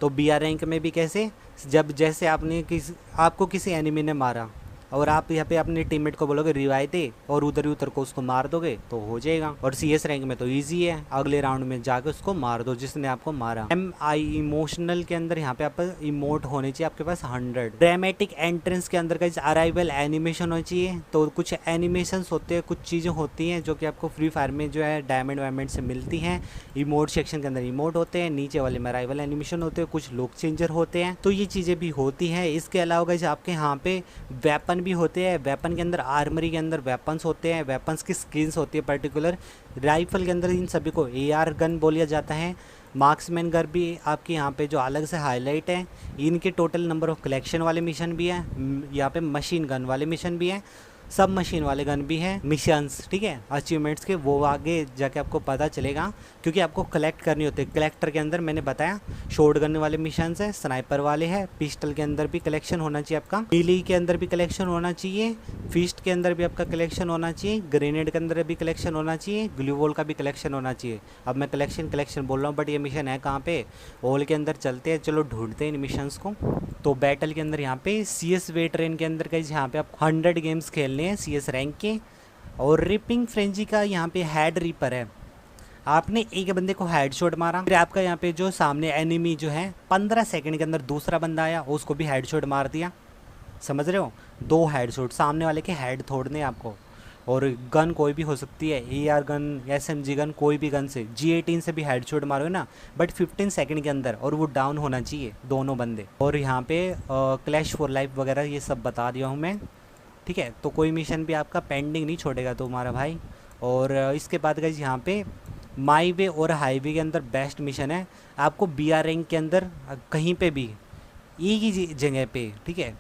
तो BR रैंक में भी कैसे? जब जैसे आपको किसी एनिमी ने मारा और आप यहाँ पे अपने टीममेट को बोलोगे रिवाइव दे और उधर ही उतर को उसको मार दोगे तो हो जाएगा। और CS रैंक में तो इजी है, अगले राउंड में जाके उसको मार दो जिसने आपको मारा। MI इमोशनल के अंदर यहाँ पे आप इमोट होने चाहिए आपके पास 100। ड्रामेटिक एंट्रेंस के अंदर का अराइवल एनिमेशन होनी चाहिए। तो कुछ एनिमेशन होते हैं, कुछ चीज़ें होती हैं जो कि आपको फ्री फायर में जो है डायमंड वायमंड से मिलती हैं। इमोट सेक्शन के अंदर इमोट होते हैं, नीचे वाले में अराइवल एनिमेशन होते हैं, कुछ लुक चेंजर होते हैं, तो ये चीज़ें भी होती हैं। इसके अलावा आपके यहाँ पे वेपन भी होते हैं, वेपन के अंदर आर्मरी के अंदर वेपन्स होते हैं, वेपन्स की स्किन्स होती है पर्टिकुलर। राइफल के अंदर इन सभी को AR गन बोला जाता है। मार्क्समैन गन भी आपके यहाँ पे जो अलग से हाईलाइट है। इनके टोटल नंबर ऑफ कलेक्शन वाले मिशन भी हैं, यहाँ पे मशीन गन वाले मिशन भी हैं, सब मशीन वाले गन भी हैं मिशंस, ठीक है, अचीवमेंट्स के, वो आगे जाके आपको पता चलेगा क्योंकि आपको कलेक्ट करनी होती है। कलेक्टर के अंदर मैंने बताया शॉर्ट गन वाले मिशंस है, स्नाइपर वाले हैं, पिस्टल के अंदर भी कलेक्शन होना चाहिए आपका, मीली के अंदर भी कलेक्शन होना चाहिए, फिस्ट के अंदर भी आपका कलेक्शन होना चाहिए, ग्रेनेड के अंदर भी कलेक्शन होना चाहिए, ग्लू वॉल का भी कलेक्शन होना चाहिए। अब मैं कलेक्शन बोल रहा हूँ बट ये मिशन है कहाँ पे, ऑल के अंदर चलते हैं, चलो ढूंढते हैं इन मिशंस को। तो बैटल के अंदर यहाँ पे CS वे ट्रेन के अंदर गाइस यहाँ पे आप 100 गेम्स खेलने हैं CS रैंक के। और रिपिंग फ्रेंजी का यहाँ पे हेड रीपर है, आपने एक बंदे को हेडशॉट मारा, फिर आपका यहाँ पे जो सामने एनिमी जो है 15 सेकंड के अंदर दूसरा बंदा आया, उसको भी हेडशॉट मार दिया। समझ रहे हो, 2 हेडशॉट सामने वाले के हेड तोड़ने आपको। और गन कोई भी हो सकती है, AR गन, SMG गन, कोई भी गन से, G18 से भी हेडशॉट मारोगे ना, बट 15 सेकंड के अंदर, और वो डाउन होना चाहिए दोनों बंदे। और यहाँ पे क्लैश फॉर लाइफ वगैरह ये सब बता दिया हूँ मैं, ठीक है। तो कोई मिशन भी आपका पेंडिंग नहीं छोड़ेगा तुम्हारा भाई। और इसके बाद गाइस यहाँ पे माई वे और हाईवे के अंदर बेस्ट मिशन है, आपको BR रैंक के अंदर कहीं पे भी एक ही जगह पे, ठीक है,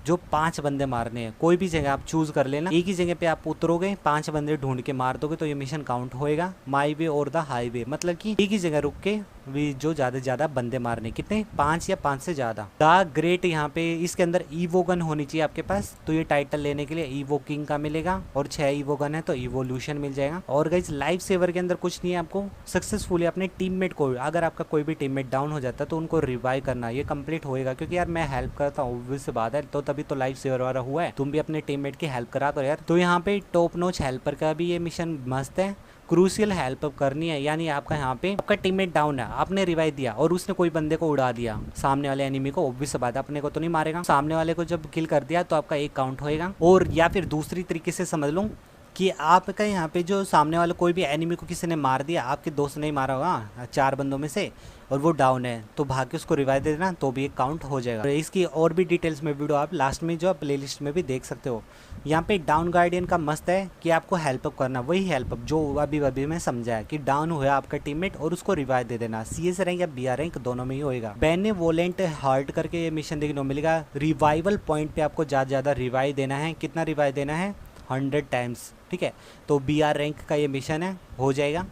जो 5 बंदे मारने हैं, कोई भी जगह आप चूज़ कर लेना, एक ही जगह पे आप उतरोगे, 5 बंदे ढूंढ के मार दोगे तो ये मिशन काउंट होएगा। माई वे और द हाईवे मतलब कि एक ही जगह रुक के जो ज़्यादा से ज़्यादा बंदे मारने, कितने, 5 या 5 से ज़्यादा। द ग्रेट यहाँ पे इसके अंदर ईवो गन होनी चाहिए आपके पास, तो ये टाइटल लेने के लिए ईवो किंग का मिलेगा, और 6 ईवो गन है तो इवोल्यूशन मिल जाएगा। और गाइस लाइफ सेवर के अंदर कुछ नहीं है, आपको सक्सेसफुली अपने टीममेट को, अगर आपका कोई भी टीममेट डाउन हो जाता है तो उनको रिवाइव करना, ये कंप्लीट होएगा। क्योंकि यार मैं हेल्प करता हूँ, ऑब्वियस बात है, तो तभी तो लाइफ सेवर वाला हुआ है, तुम भी अपने टीममेट की हेल्प करा करो यार। तो यहाँ पे टॉप नॉच हेल्पर का भी ये मिशन मस्त है, क्रूशियल हेल्प करनी है, यानी आपका यहाँ पे आपका टीममेट डाउन है, आपने रिवाइव दिया और उसने कोई बंदे को उड़ा दिया, सामने वाले एनिमी को, ऑब्वियस बात है अपने को तो नहीं मारेगा, सामने वाले को जब किल कर दिया तो आपका एक काउंट होएगा। और या फिर दूसरी तरीके से समझ लूँ कि आपका यहाँ पे जो सामने वाले कोई भी एनिमी को किसी ने मार दिया, आपके दोस्त ने ही मारा होगा 4 बंदों में से, और वो डाउन है, तो भाग के उसको रिवाइव दे देना, तो भी एक काउंट हो जाएगा। तो इसकी और भी डिटेल्स में वीडियो आप लास्ट में जो प्लेलिस्ट में भी देख सकते हो। यहाँ पे डाउन गार्डियन का मस्त है कि आपको हेल्प अप करना, वही हेल्प अप जो अभी मैं समझाया कि डाउन हुआ आपका टीममेट और उसको रिवाइव दे देना, CS रैंक या BR रैंक दोनों में ही होएगा। बेनेवोलेंट हार्ट करके ये मिशन देखने को मिलेगा, रिवाइवल पॉइंट पे आपको ज़्यादा रिवाइव देना है, कितना रिवाइव देना है, 100 टाइम्स, ठीक है। तो BR रैंक का ये मिशन है, हो जाएगा।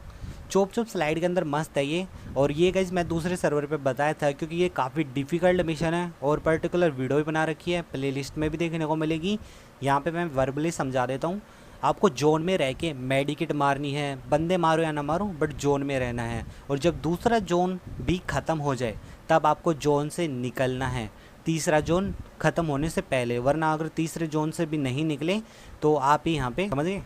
चोप स्लाइड के अंदर मस्त है ये, और ये गाइज मैं दूसरे सर्वर पे बताया था क्योंकि ये काफ़ी डिफ़िकल्ट मिशन है, और पर्टिकुलर वीडियो भी बना रखी है, प्लेलिस्ट में भी देखने को मिलेगी। यहाँ पे मैं वर्बली समझा देता हूँ, आपको जोन में रह के मेडिकेट मारनी है, बंदे मारो या ना मारो बट जोन में रहना है, और जब दूसरा जोन भी ख़त्म हो जाए तब आपको जोन से निकलना है, तीसरा जोन ख़त्म होने से पहले, वरना अगर तीसरे जोन से भी नहीं निकले तो आप ही यहाँ पे, समझ गए।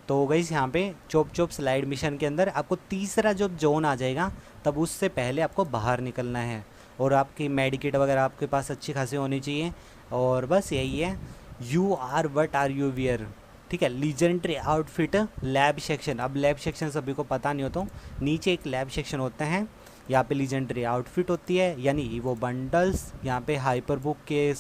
तो गाइस यहाँ पे चोप स्लाइड मिशन के अंदर आपको तीसरा जब जोन आ जाएगा तब उससे पहले आपको बाहर निकलना है, और आपकी मेडिकेट वगैरह आपके पास अच्छी खासी होनी चाहिए। और बस यही है, you are what are you wear, ठीक है। लीजेंडरी आउटफिट लैब सेक्शन, अब लैब सेक्शन सभी को पता नहीं हो तो नीचे एक लैब सेक्शन होता है, यहाँ पे लीजेंडरी आउटफिट होती है, यानी वो बंडल्स। यहाँ पे हाइपर बुक के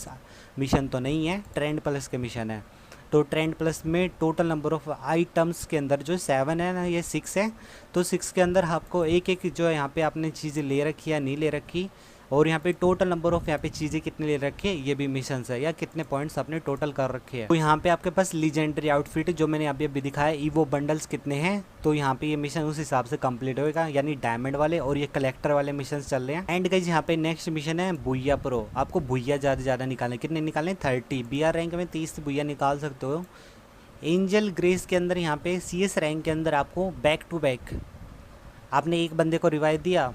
मिशन तो नहीं है, ट्रेंड प्लस के मिशन है। तो ट्रेंड प्लस में टोटल नंबर ऑफ आइटम्स के अंदर जो 7 है ना, ये 6 है, तो 6 के अंदर आपको एक एक जो यहाँ पे आपने चीज़ें ले रखी या नहीं ले रखी, और यहाँ पे टोटल नंबर ऑफ यहाँ पे चीज़ें कितने ले रखी है, ये भी मिशंस है, या कितने पॉइंट्स आपने टोटल कर रखे हैं। तो यहाँ पे आपके पास लीजेंडरी आउटफिट जो मैंने अभी दिखाया, ईवो बंडल्स कितने हैं, तो यहाँ पे ये मिशन उस हिसाब से कंप्लीट होएगा, यानी डायमंड वाले और ये कलेक्टर वाले मिशन चल रहे हैं। एंड गाइस यहाँ पे नेक्स्ट मिशन है भुइया प्रो, आपको भुइया ज़्यादा निकालने, कितने निकालने, 30, BR रैंक में 30 भुइया निकाल सकते हो। एंजल ग्रेस के अंदर यहाँ पे CS रैंक के अंदर आपको बैक टू बैक, आपने एक बंदे को रिवाइव दिया,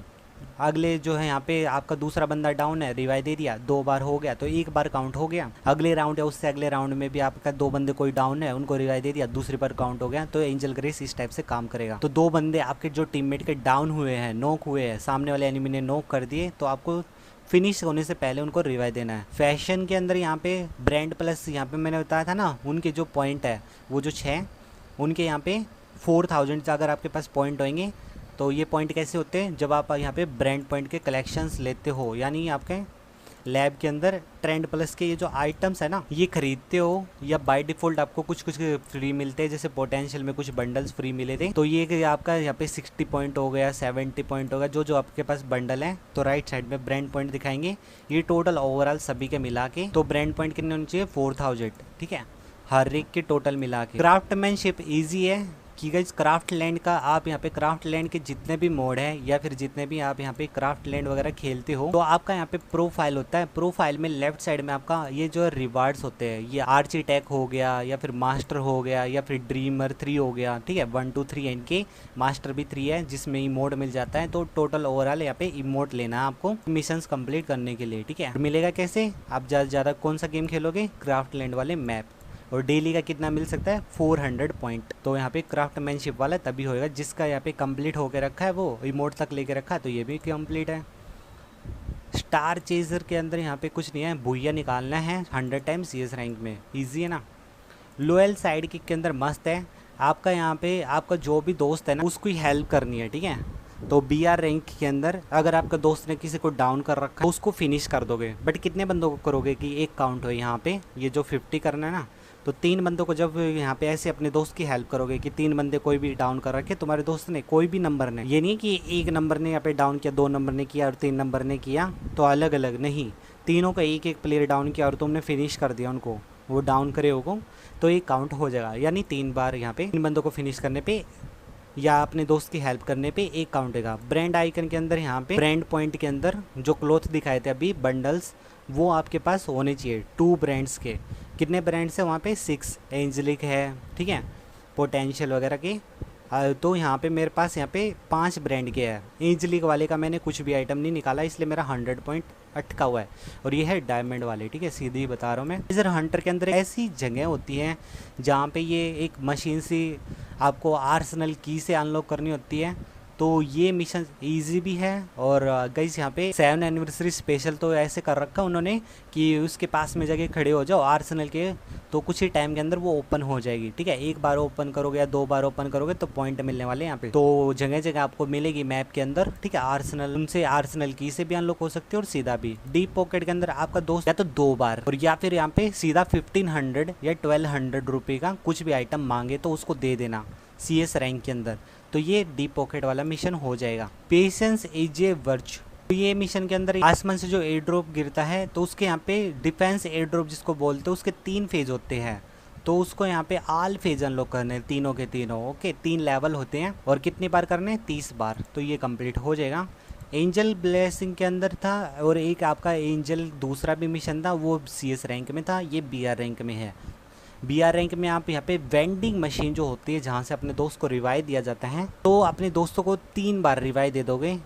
अगले जो है यहाँ पे आपका दूसरा बंदा डाउन है, रिवाइव दे दिया, 2 बार हो गया तो 1 बार काउंट हो गया। अगले राउंड है, उससे अगले राउंड में भी आपका 2 बंदे कोई डाउन है, उनको रिवाइव दे दिया, दूसरी बार काउंट हो गया। तो एंजल ग्रेस इस टाइप से काम करेगा। तो 2 बंदे आपके जो टीममेट के डाउन हुए हैं, नॉक हुए हैं, सामने वाले एनिमी ने नॉक कर दिए, तो आपको फिनिश होने से पहले उनको रिवाइव देना है। फैशन के अंदर यहाँ पे ब्रांड प्लस, यहाँ पे मैंने बताया था ना, उनके जो पॉइंट है वो जो 6, उनके यहाँ पे 4000 अगर आपके पास पॉइंट होंगे, तो ये पॉइंट कैसे होते हैं, जब आप यहाँ पे ब्रांड पॉइंट के कलेक्शंस लेते हो, यानी आपके लैब के अंदर ट्रेंड प्लस के ये जो आइटम्स है ना, ये खरीदते हो या बाय डिफॉल्ट आपको कुछ कुछ फ्री मिलते हैं। जैसे पोटेंशियल में कुछ बंडल्स फ्री मिले थे, तो ये आपका यहाँ पे 60 पॉइंट हो गया, 70 पॉइंट हो गया, जो जो आपके पास बंडल है। तो राइट साइड में ब्रांड पॉइंट दिखाएंगे, ये टोटल ओवरऑल सभी के मिला के। तो ब्रांड पॉइंट कितने होने चाहिए, 4000, ठीक है, हर एक के टोटल मिला के। क्राफ्टमैनशिप ईजी है कि गाइस क्राफ्ट लैंड का आप यहाँ पे क्राफ्ट लैंड के जितने भी मोड है या फिर जितने भी आप यहाँ पे क्राफ्ट लैंड वगैरह खेलते हो, तो आपका यहाँ पे प्रोफाइल होता है। प्रोफाइल में लेफ्ट साइड में आपका ये जो रिवार्ड्स होते हैं, ये आर्चिटेक हो गया या फिर मास्टर हो गया या फिर ड्रीमर 3 हो गया, ठीक है, 1 2 3 इनके मास्टर भी 3 है, जिसमें इमोट मिल जाता है। तो टोटल ओवरऑल यहाँ पे इमोट लेना है आपको मिशंस कंप्लीट करने के लिए, ठीक है। मिलेगा कैसे, आप ज़्यादा से ज़्यादा कौन सा गेम खेलोगे, क्राफ्ट लैंड वाले मैप। और डेली का कितना मिल सकता है, 400 पॉइंट। तो यहाँ पे क्राफ्टमैनशिप वाला तभी होएगा जिसका यहाँ पे कंप्लीट होके रखा है, वो इमोट तक लेके रखा है, तो ये भी कंप्लीट है। स्टार चेजर के अंदर यहाँ पे कुछ नहीं है, भूया निकालना है 100 टाइम CS रैंक में, इजी है ना। लोयल साइड किक के अंदर मस्त है, आपका यहाँ पे आपका जो भी दोस्त है ना उसको ही हेल्प करनी है, ठीक है। तो BR रैंक के अंदर अगर आपका दोस्त ने किसी को डाउन कर रखा है, उसको फिनिश कर दोगे। बट कितने बंदों को करोगे कि एक काउंट हो यहाँ पे, ये जो 50 करना है ना, तो 3 बंदों को जब यहाँ पे ऐसे अपने दोस्त की हेल्प करोगे कि 3 बंदे कोई भी डाउन कर रखे तुम्हारे दोस्त ने, कोई भी नंबर ने, ये नहीं कि एक नंबर ने यहाँ पे डाउन किया, 2 नंबर ने किया और 3 नंबर ने किया, तो अलग अलग नहीं, तीनों का एक एक प्लेयर डाउन किया और तुमने फिनिश कर दिया उनको, वो डाउन करे होगा, तो ये काउंट हो जाएगा। यानी 3 बार यहाँ पे 3 बंदों को फिनिश करने पे या अपने दोस्त की हेल्प करने पे एक काउंट होगा। ब्रांड आइकन के अंदर यहाँ पे ब्रांड पॉइंट के अंदर जो क्लॉथ दिखाए थे अभी बंडल्स, वो आपके पास होने चाहिए 2 ब्रांड्स के। कितने ब्रांड्स है वहाँ पे, 6 एंजेलिक है, ठीक है, पोटेंशियल वगैरह के। तो यहाँ पे मेरे पास यहाँ पे 5 ब्रांड के है। एंजेलिक वाले का मैंने कुछ भी आइटम नहीं निकाला, इसलिए मेरा 100 पॉइंट अटका हुआ है। और ये है डायमंड वाले, ठीक है, सीधे ही बता रहा हूँ मैं। ट्रेजर हंटर के अंदर ऐसी जगह होती है जहाँ पे ये एक मशीन से आपको आर्सेनल की से अनलॉक करनी होती है। तो ये मिशन इजी भी है। और गाइस यहाँ पे 7 एनिवर्सरी स्पेशल तो ऐसे कर रखा उन्होंने कि उसके पास में जाके खड़े हो जाओ आर्सेनल के, तो कुछ ही टाइम के अंदर वो ओपन हो जाएगी, ठीक है। एक बार ओपन करोगे या 2 बार ओपन करोगे तो पॉइंट मिलने वाले यहाँ पे, तो जगह जगह आपको मिलेगी मैप के अंदर, ठीक है। आर्सेनल, उनसे आर्सेनल की से भी अनलॉक हो सकती है और सीधा भी। डीप पॉकेट के अंदर आपका दोस्त या तो 2 बार और या फिर यहाँ पे सीधा 1500 या 1200 रुपये का कुछ भी आइटम मांगे तो उसको दे देना CS रैंक के अंदर, तो ये डीप पॉकेट वाला मिशन हो जाएगा। पेशेंस इज ए वर्च्यू, तो ये मिशन के अंदर आसमान से जो एयर ड्रॉप गिरता है तो उसके यहाँ पे डिफेंस एयर ड्रॉप जिसको बोलते हैं, उसके 3 फेज होते हैं। तो उसको यहाँ पे आल फेज अनलॉक करने, तीनों के तीनों, ओके, 3 लेवल होते हैं और कितनी बार करने, 30 बार, तो ये कंप्लीट हो जाएगा। एंजल ब्लेसिंग के अंदर था और एक आपका एंजल दूसरा भी मिशन था, वो CS रैंक में था, ये BR रैंक में है। BR रैंक में आप यहाँ पे वेंडिंग मशीन जो होती है जहाँ से अपने दोस्त को रिवाइव दिया जाता है, तो अपने दोस्तों को 3 बार रिवाइव दे दोगे,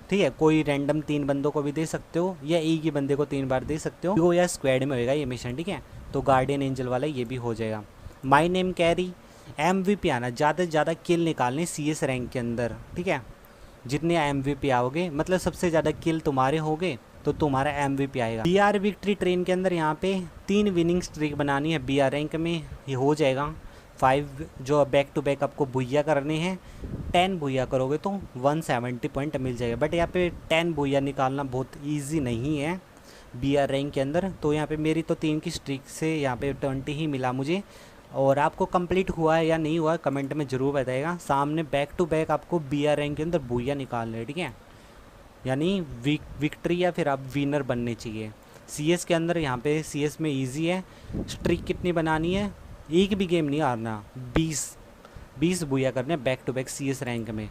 ठीक है। कोई रैंडम 3 बंदों को भी दे सकते हो या एक ही बंदे को 3 बार दे सकते हो, या स्क्वाड में होएगा ये मिशन, ठीक है। तो गार्डियन एंजल वाला ये भी हो जाएगा। माई नेम कैरी, MVP आना, ज़्यादा से ज़्यादा किल निकालने CS रैंक के अंदर, ठीक है। जितने MVP आओगे, मतलब सबसे ज़्यादा किल तुम्हारे होगे तो तुम्हारा MVP आएगा। BR विक्ट्री ट्रेन के अंदर यहाँ पे 3 विनिंग स्ट्रीक बनानी है BR रैंक में, ये हो जाएगा। 5 जो बैक टू बैक आपको भुइया करने हैं, 10 भुइया करोगे तो 170 पॉइंट मिल जाएगा। बट यहाँ पे 10 भुइया निकालना बहुत ईजी नहीं है BR रैंक के अंदर। तो यहाँ पे मेरी तो 3 की स्ट्रीक से यहाँ पे 20 ही मिला मुझे। और आपको कंप्लीट हुआ है या नहीं हुआ कमेंट में ज़रूर बताएगा। सामने बैक टू बैक आपको BR रैंक के अंदर भुइया निकालना है, ठीक है, यानी विक्ट्री या फिर आप विनर बनने चाहिए। CS के अंदर यहाँ पे CS में इजी है। स्ट्रीक कितनी बनानी है, एक भी गेम नहीं हारना, 20 भुइया करने back to back CS rank में,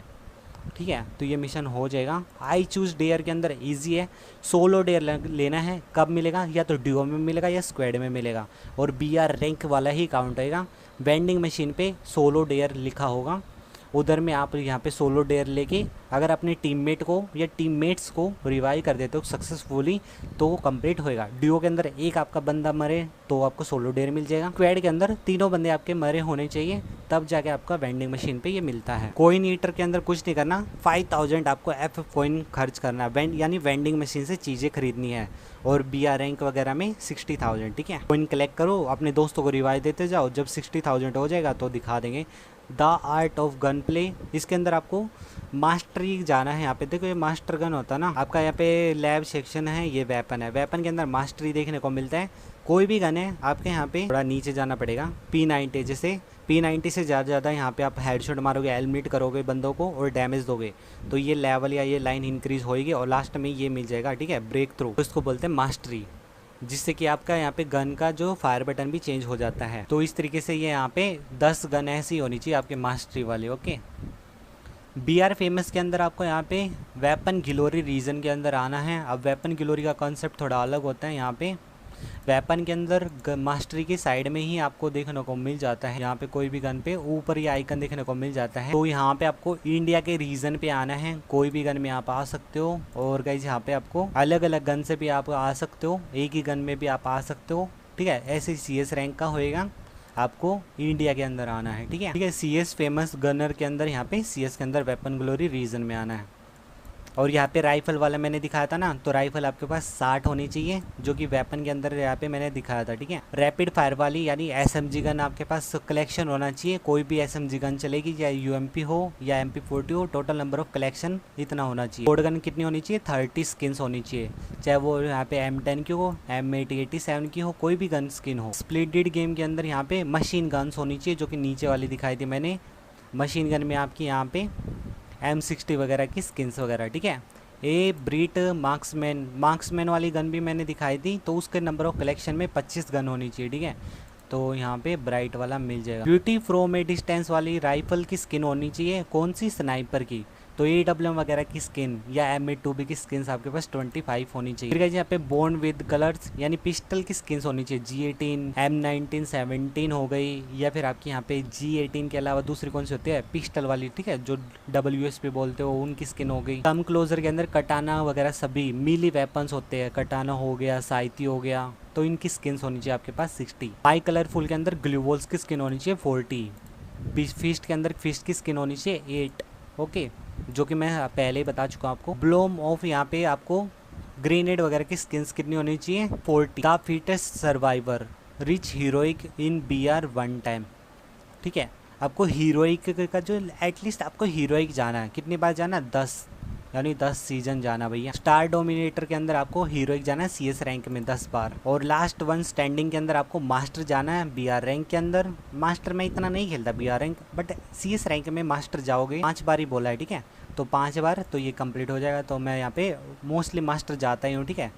ठीक है। तो ये मिशन हो जाएगा। आई चूज डेयर के अंदर इजी है, सोलो डेयर लेना है। कब मिलेगा, या तो ड्यूओ में मिलेगा या स्क्वाड में मिलेगा, और BR रैंक वाला ही काउंट होएगा। वेंडिंग मशीन पे सोलो डेयर लिखा होगा, उधर में आप यहाँ पे सोलो डेयर लेके अगर अपने टीममेट को या टीममेट्स को रिवाइव कर देते हो सक्सेसफुली तो वो कंप्लीट होएगा। ड्यूओ के अंदर एक आपका बंदा मरे तो आपको सोलो डेयर मिल जाएगा। स्क्वाड के अंदर 3 बंदे आपके मरे होने चाहिए, तब जाके आपका वेंडिंग मशीन पे ये मिलता है। कॉइन ईटर के अंदर कुछ नहीं करना, 5000 आपको FF कॉइन खर्च करना है, यानी वेंडिंग मशीन से चीज़ें खरीदनी है। और BR रैंक वगैरह में 60,000, ठीक है। कॉइन कलेक्ट करो, अपने दोस्तों को रिवाइव देते जाओ, जब 60,000 हो जाएगा तो दिखा देंगे the art of gun play. इसके अंदर आपको मास्टरी जाना है। यहाँ पे देखो ये मास्टर गन होता है ना आपका, यहाँ पे लैब सेक्शन है, ये वेपन है, वेपन के अंदर मास्टरी देखने को मिलता है। कोई भी गन है आपके यहाँ पे थोड़ा नीचे जाना पड़ेगा। P90 जैसे P90 से ज़्यादा यहाँ पे आप हेडशॉट मारोगे, एलिमिनेट करोगे बंदों को और डैमेज दोगे तो ये लेवल या ये लाइन इंक्रीज होएगी और लास्ट में ये मिल जाएगा, ठीक है, ब्रेक थ्रू, तो इसको बोलते हैं मास्टरी, जिससे कि आपका यहाँ पे गन का जो फायर बटन भी चेंज हो जाता है। तो इस तरीके से ये यहाँ पे 10 गन ऐसी होनी चाहिए आपके मास्टरी वाली। ओके, BR फेमस के अंदर आपको यहाँ पे वेपन गिलोरी रीजन के अंदर आना है। अब वेपन गिलोरी का कॉन्सेप्ट थोड़ा अलग होता है। यहाँ पे वेपन के अंदर मास्टरी के साइड में ही आपको देखने को मिल जाता है, यहाँ पे कोई भी गन पे ऊपर ये आइकन देखने को मिल जाता है। तो यहाँ पे आपको इंडिया के रीजन पे आना है, कोई भी गन में आप आ सकते हो। और गाइस यहाँ पे आपको अलग अलग गन से भी आप आ सकते हो, एक ही गन में भी आप आ सकते हो, ठीक है। ऐसे CS रैंक का होएगा, आपको इंडिया के अंदर आना है, ठीक है। CS फेमस गनर के अंदर यहाँ पे CS के अंदर वेपन ग्लोरी रीजन में आना है। और यहाँ पे राइफल वाला मैंने दिखाया था ना, तो राइफल आपके पास 60 होनी चाहिए, जो कि वेपन के अंदर यहाँ पे मैंने दिखाया था, ठीक है। रैपिड फायर वाली यानी SMG गन आपके पास कलेक्शन होना चाहिए, कोई भी SMG गन चलेगी, या UMP हो या MP40 हो, टोटल नंबर ऑफ कलेक्शन इतना होना चाहिए। कोड गन कितनी होनी चाहिए? 30 स्किन्स होनी चाहिए, चाहे वो यहाँ पे M10 की हो, M8087 की हो, कोई भी गन स्किन हो। स्प्लिटेड गेम के अंदर यहाँ पे मशीन गन्स होनी चाहिए, जो कि नीचे वाली दिखाई थी मैंने। मशीन गन में आपकी यहाँ पे M60 वगैरह की स्किन्स वगैरह, ठीक है। ब्रीट मार्क्समैन वाली गन भी मैंने दिखाई थी, तो उसके नंबर ऑफ कलेक्शन में 25 गन होनी चाहिए, ठीक है। तो यहाँ पे ब्राइट वाला मिल जाएगा। ब्यूटी फ्रॉम ए डिस्टेंस वाली राइफल की स्किन होनी चाहिए, कौन सी? स्नाइपर की। तो AWM वगैरह की स्किन या M8-2B की स्किन्स आपके पास 25 होनी चाहिए। फिर यहाँ पे बोर्न विद कलर्स यानी पिस्टल की स्किन्स होनी चाहिए, G18, M19, 17 हो गई, या फिर आपकी यहाँ पे G18 के अलावा दूसरी कौन सी होती है पिस्टल वाली, ठीक है, जो WSP बोलते हो, उनकी स्किन हो गई। कम क्लोजर के अंदर कटाना वगैरह सभी मीली वेपन्स होते हैं, कटाना हो गया, साइती हो गया, तो इनकी स्किन्स होनी चाहिए आपके पास 60। बाई कलरफुल के अंदर ग्लूवोल्स की स्किन होनी चाहिए 40। फिस्ट के अंदर फिस्ट की स्किन होनी चाहिए 8। ओके, जो कि मैं पहले ही बता चुका हूँ आपको। ब्लोम ऑफ यहाँ पे आपको ग्रेनेड वगैरह की स्किन्स कितनी होनी चाहिए? 40। The fittest survivor rich heroic in BR 1 time, ठीक है। आपको हीरोइक का जो एटलीस्ट आपको हीरोइक जाना है, कितनी बार जाना? 10, यानी 10 सीजन जाना भैया। स्टार डोमिनेटर के अंदर आपको हीरोइक जाना है CS रैंक में 10 बार। और लास्ट वन स्टैंडिंग के अंदर आपको मास्टर जाना है BR रैंक के अंदर। मास्टर में इतना नहीं खेलता BR rank, but CS rank में मास्टर जाओगे 5 बार ही बोला है, ठीक है। तो 5 बार तो ये कंप्लीट हो जाएगा। तो मैं यहाँ पे मोस्टली मास्टर जाता ही हूँ, ठीक है।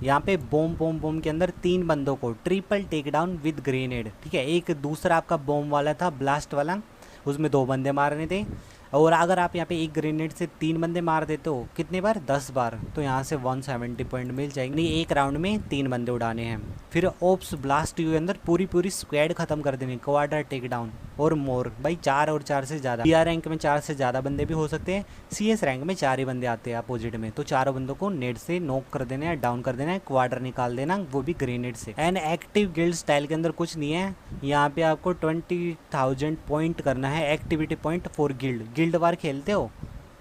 यहाँ पे बोम के अंदर 3 बंदों को triple take down with grenade, ठीक है। एक दूसरा आपका बॉम्ब वाला था, ब्लास्ट वाला, उसमें 2 बंदे मारने थे। और अगर आप यहाँ पे एक ग्रेनेड से 3 बंदे मार देते हो, कितने बार? 10 बार, तो यहाँ से 170 पॉइंट मिल जाएंगे। एक राउंड में 3 बंदे उड़ाने हैं। फिर ओप्स ब्लास्ट के अंदर पूरी स्क्वाड खत्म कर देनी, क्वाड्रा टेक डाउन और मोर, भाई 4 और 4 से ज़्यादा। BR रैंक में 4 से ज़्यादा बंदे भी हो सकते हैं, CS रैंक में 4 ही बंदे आते हैं अपोजिट में, तो 4 बंदों को नेट से नॉक कर देना है, डाउन कर देना है, क्वाड्रा निकाल देना, वो भी ग्रेनेड से। एंड एक्टिव गिल्ड स्टाइल के अंदर कुछ नहीं है, यहाँ पे आपको 20,000 पॉइंट करना है, एक्टिविटी पॉइंट फॉर गिल्ड वार खेलते हो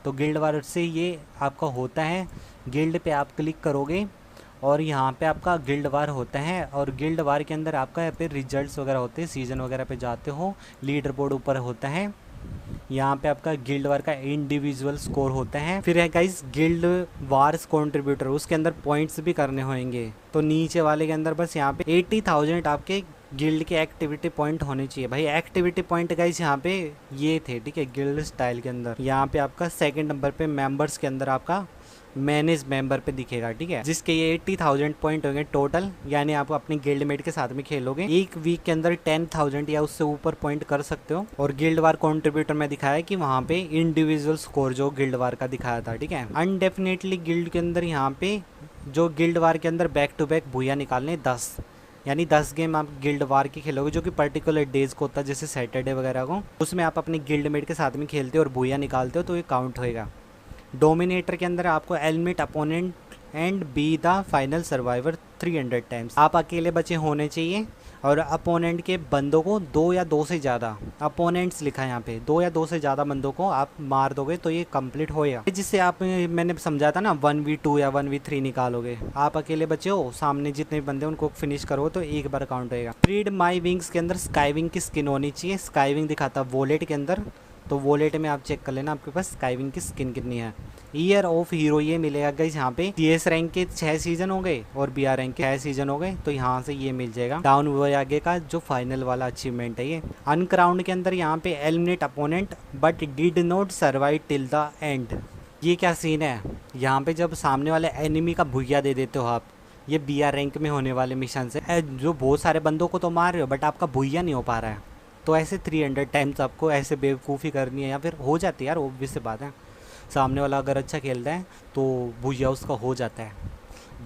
तो गिल्ड वार से ये आपका होता है। गिल्ड पे आप क्लिक करोगे और यहाँ पे आपका गिल्ड वार होता है, और गिल्ड वार के अंदर आपका यहाँ पे रिजल्ट्स वगैरह होते हैं, सीजन वगैरह पे जाते हो, लीडर बोर्ड ऊपर होता है। यहाँ पे आपका गिल्ड वार का इंडिविजुअल स्कोर होता है। फिर है गाइस गिल्ड वार्स कंट्रीब्यूटर, उसके अंदर पॉइंट्स भी करने होंगे। तो नीचे वाले के अंदर बस यहाँ पे 80,000 आपके गिल्ड के एक्टिविटी पॉइंट होने चाहिए। भाई एक्टिविटी पॉइंट गाइस यहाँ पे ये थे, ठीक है, गिल्ड स्टाइल के अंदर। यहाँ पे आपका सेकंड नंबर पे मेंबर्स के अंदर आपका मैनेज मेंबर पे दिखेगा, ठीक है, जिसके ये 80,000 पॉइंट होंगे टोटल। यानी आप अपने गिल्ड मेट के साथ में खेलोगे, एक वीक के अंदर 10,000 या उससे ऊपर पॉइंट कर सकते हो। और गिल्ड वार कंट्रीब्यूटर में दिखाया कि वहाँ पे इंडिविजुअल स्कोर जो गिल्ड वार का दिखाया था, ठीक है। अनडेफिनेटली गिल्ड के अंदर यहाँ पे जो गिल्ड वार के अंदर बैक टू बैक भूया निकालने 10, यानी 10 गेम आप गिल्ड वार की खेलोगे, जो कि पर्टिकुलर डेज को होता है, जैसे सैटरडे वगैरह को, उसमें आप अपने गिल्ड मेट के साथ में खेलते हो और भूया निकालते हो, तो ये काउंट होएगा। डोमिनेटर के अंदर आपको eliminate opponent and B the final survivor 300 times. आप अकेले बचे होने चाहिए, और अपोनेंट के बंदों को 2 या 2 से ज़्यादा अपोनेंट्स लिखा है यहाँ पे, 2 या 2 से ज़्यादा बंदों को आप मार दोगे तो ये कंप्लीट होएगा। जिससे आप, मैंने समझा था ना 1v2 या 1v3 निकालोगे। आप अकेले बचे हो, सामने जितने बंदे उनको फिनिश करो तो एक बार काउंट होएगा। फ्रीड माई विंग्स के अंदर स्काईविंग की स्किन होनी चाहिए। स्काईविंग दिखाता वॉलेट के अंदर, तो वॉलेट में आप चेक कर लेना आपके पास स्काईविंग की स्किन कितनी है। ईयर ऑफ हीरो ये मिलेगा गाइस यहाँ पे। CS रैंक के 6 सीजन हो गए और BR रैंक के 6 सीजन हो गए, तो यहाँ से ये मिल जाएगा। डाउन वो आगे का जो फाइनल वाला अचीवमेंट है ये। अनक्राउंड के अंदर यहाँ पे eliminate opponent but did not survive till the end. ये क्या सीन है, यहाँ पे जब सामने वाले एनिमी का भुइया दे देते हो आप, ये BR रैंक में होने वाले मिशन से, जो बहुत सारे बंदों को तो मार रहे हो बट आपका भुइया नहीं हो पा रहा है, तो ऐसे 300 टाइम्स आपको ऐसे बेवकूफ़ी करनी है, या फिर हो जाती है यार, ऑब्वियस सी बात है। सामने वाला अगर अच्छा खेलता है तो भुइया उसका हो जाता है।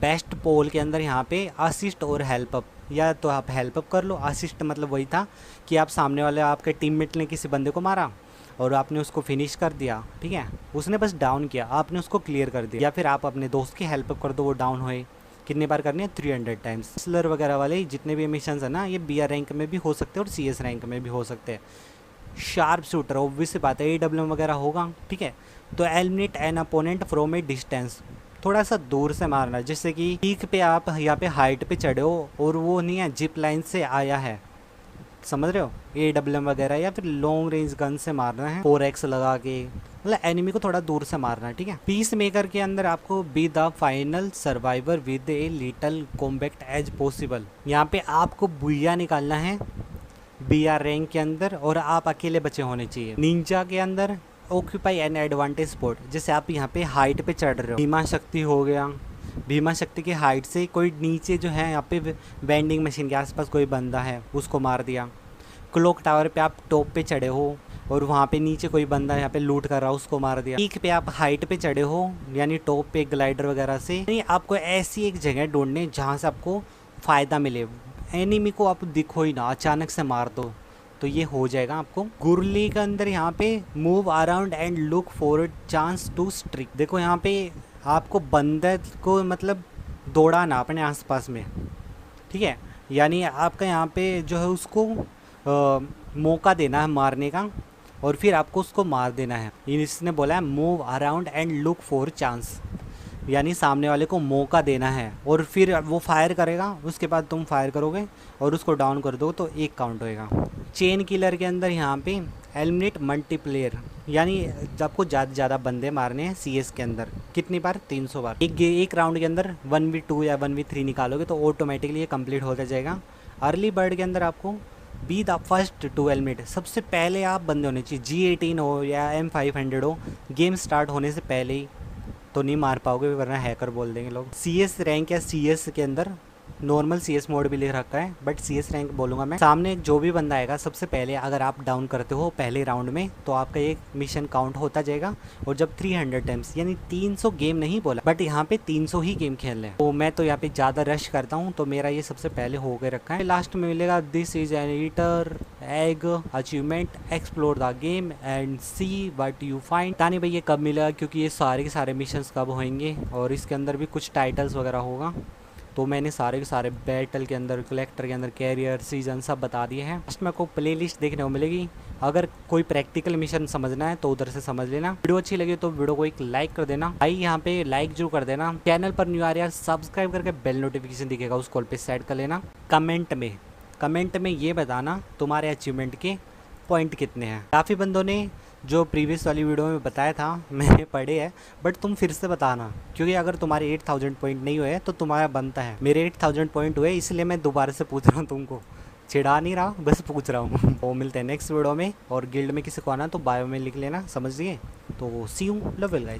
बेस्ट पोल के अंदर यहाँ पे असिस्ट और हेल्प अप, या तो आप हेल्प अप कर लो। असिस्ट मतलब वही था कि आप सामने वाले आपके टीममेट ने किसी बंदे को मारा और आपने उसको फिनिश कर दिया, ठीक है, उसने बस डाउन किया, आपने उसको क्लियर कर दिया। या फिर आप अपने दोस्त की हेल्प अप कर दो, वो डाउन होए। कितनी बार करनी है, 300 टाइम्स। स्लर वगैरह वाले जितने भी मिशन है ना, ये BR रैंक में भी हो सकते हैं और CS रैंक में भी हो सकते हैं। शार्प शूटर ऑब्वियस सी बात है, AWM वगैरह होगा, ठीक है। तो eliminate an opponent from a distance, थोड़ा सा दूर से मारना। जैसे कि पीक पे आप यहाँ पे हाइट पे चढ़े हो और वो नहीं है, जिप लाइन से आया है, समझ रहे हो, AWM वगैरह, या फिर लॉन्ग रेंज गन से मारना है 4x लगा के, मतलब एनिमी को थोड़ा दूर से मारना है, ठीक है। पीस मेकर के अंदर आपको be the final survivor with a little combat as possible. यहाँ पे आपको भुइया निकालना है BR रैंक के अंदर और आप अकेले बचे होने चाहिए। निंजा के अंदर ऑक्यूपाई एन एडवांटेज स्पॉट, जैसे आप यहाँ पे हाइट पे चढ़ रहे हो, भीमा शक्ति हो गया, भीमा शक्ति की हाइट से कोई नीचे जो है यहाँ पे वेंडिंग मशीन के आसपास कोई बंदा है, उसको मार दिया। क्लॉक टावर पे आप टॉप पे चढ़े हो और वहाँ पे नीचे कोई बंदा यहाँ पे लूट कर रहा है, उसको मार दिया। पीक पे आप हाइट पे चढ़े हो, यानी टॉप पे ग्लाइडर वगैरह से, यानी आपको ऐसी एक जगह ढूंढनी जहाँ से आपको फ़ायदा मिले, एनिमी को आप दिखो ही ना, अचानक से मार दो, तो ये हो जाएगा आपको। गुरली के अंदर यहाँ पे move around and look for chance to strike. देखो यहाँ पे आपको बंदे को मतलब दौड़ाना अपने आसपास में, ठीक है, यानी आपका यहाँ पे जो है उसको मौका देना है मारने का और फिर आपको उसको मार देना है। इसने बोला है move around and look for chance, यानी सामने वाले को मौका देना है और फिर वो फायर करेगा, उसके बाद तुम फायर करोगे और उसको डाउन कर दो तो 1 काउंट होएगा। चेन किलर के अंदर यहाँ पे एलिमिनेट मल्टीप्लेयर, यानी आपको ज़्यादा ज़्यादा बंदे मारने हैं CS के अंदर। कितनी बार, 300 बार। एक राउंड के अंदर 1v2 या 1v3 निकालोगे तो ऑटोमेटिकली ये कंप्लीट होता जाएगा। अर्ली बर्ड के अंदर आपको be the first to eliminate, सबसे पहले आप बंदे होने चाहिए। G18 हो या M500 हो, गेम स्टार्ट होने से पहले ही तो नहीं मार पाओगे, वरना हैकर बोल देंगे लोग। CS रैंक या CS के अंदर नॉर्मल CS मोड भी लिख रखा है, बट CS रैंक बोलूँगा मैं। सामने जो भी बंदा आएगा सबसे पहले अगर आप डाउन करते हो पहले राउंड में, तो आपका एक मिशन काउंट होता जाएगा। और जब 300 टाइम्स, यानी 300 गेम नहीं बोला, बट यहाँ पे 300 ही गेम खेल रहे हैं, तो मैं तो यहाँ पे ज़्यादा रश करता हूँ, तो मेरा ये सबसे पहले हो गए रखा है। लास्ट में मिलेगा this is an eater egg achievement, explore the game and see what you find. पता नहीं भाई ये कब मिलेगा, क्योंकि ये सारे के सारे मिशंस कब होंगे और इसके अंदर भी कुछ टाइटल्स वगैरह होगा, तो मैंने सारे के सारे बैटल के अंदर, कलेक्टर के अंदर, कैरियर, सीजन सब बता दिए हैं। फर्स्ट में आपको प्लेलिस्ट देखने को मिलेगी। अगर कोई प्रैक्टिकल मिशन समझना है तो उधर से समझ लेना। वीडियो अच्छी लगी तो वीडियो को एक लाइक कर देना भाई, यहाँ पे लाइक जरूर कर देना। चैनल पर न्यू आ रहा है सब्सक्राइब करके बेल नोटिफिकेशन दिखेगा, उस कॉल पे सेट कर लेना। कमेंट में ये बताना तुम्हारे अचीवमेंट के पॉइंट कितने हैं। काफ़ी बंदों ने जो प्रीवियस वाली वीडियो में बताया था मैंने पढ़े हैं, बट तुम फिर से बताना, क्योंकि अगर तुम्हारे 8000 पॉइंट नहीं हुए तो तुम्हारा बनता है। मेरे 8000 पॉइंट हुए, इसलिए मैं दोबारा से पूछ रहा हूँ, तुमको चिढ़ा नहीं रहा, बस पूछ रहा हूँ। वो मिलते हैं नेक्स्ट वीडियो में, और गिल्ड में किसी को आना तो बायो में लिख लेना, समझ लिए। तो सी यू, लव यू गाइस।